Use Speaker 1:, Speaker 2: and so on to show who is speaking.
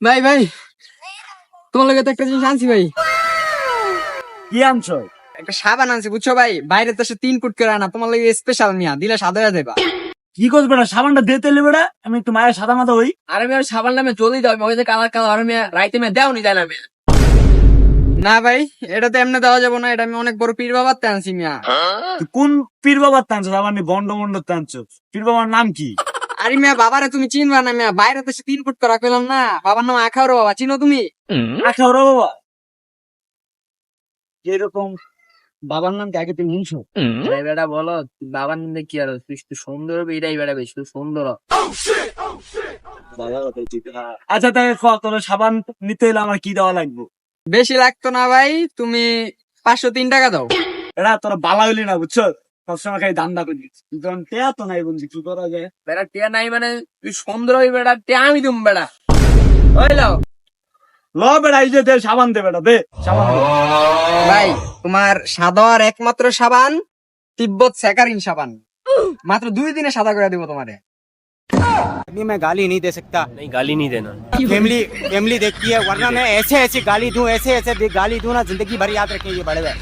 Speaker 1: ভাই ভাই, তোমার লগে তো একটা জিনিস আনছি ভাই।
Speaker 2: কি আনছো?
Speaker 1: একটা সাবান আনছি বুঝছো ভাই, বাইরে তো সে 3 ফুট করে আনা, তোমার লগে স্পেশাল নিয়া দিলে সাদা হয়ে যাবা।
Speaker 2: কি করছ বেটা? সাবানটা দিতে এলে বেটা, আমি একটু মায়ের সাদা মাথা হই।
Speaker 3: আরে মেয়ে সাবান নামে জলদি দাও, ওই যে কালার কালার, আর মেয়ে রাইতে মেয়ে দেও নি যায় না মেয়ে।
Speaker 1: না ভাই, এটা তো এমনি দেওয়া যাবো না, এটা আমি অনেক বড় পীর বাবার তে আনছি মিয়া।
Speaker 2: তুই কোন পীর বাবার টানছো? সাবান নিয়ে বন্ড বন্ড টানছো? পীর বাবার নাম কি?
Speaker 1: আরে মিয়া, বাবারে তুমি চিনবা না মিয়া, বাইরে তো সে 3 ফুট করা পেলাম না। বাবার নাম আখাউর বাবা, চিনো তুমি?
Speaker 2: আচ্ছা ওরা বাবা এরকম বাবার নাম কি আগে তুমি শুনছো?
Speaker 3: আরে বেটা বলো, তুই বাবার নামে কি আর তুই একটু সুন্দর হবে, এটাই বেটা বেশি সুন্দর।
Speaker 2: আচ্ছা তাই তোর সাবান নিতে এলে আমার কি দেওয়া লাগবে?
Speaker 1: বেশি লাগতো না ভাই, তুমি 503 টাকা দাও।
Speaker 2: এরা তোরা বালা হইলি না বুঝছো, সবসময় খাই দান্দা করি। যখন টেয়া তো নাই বলছি, কি করা যায়?
Speaker 3: বেটা টিয়া নাই মানে তুই সুন্দর হবি বেটা, টিয়া আমি দিম বেটা। বুঝলো
Speaker 2: ল বেড়া, এই যে দে সাবান, দে বেটা, দে সাবান দে।
Speaker 1: ভাই তোমার সাদার একমাত্র সাবান তিব্বত স্যাকারিন সাবান, মাত্র 2 দিনে সাদা করে দিব তোমারে।
Speaker 4: अभी मैं गाली नहीं दे सकता।
Speaker 3: नहीं गाली नहीं देना।
Speaker 4: फैमिली फैमिली देखती है, वरना मैं ऐसे ऐसे गाली दूं, ऐसे ऐसे गाली दूं ना, जिंदगी भर याद रखें ये बड़े भाई।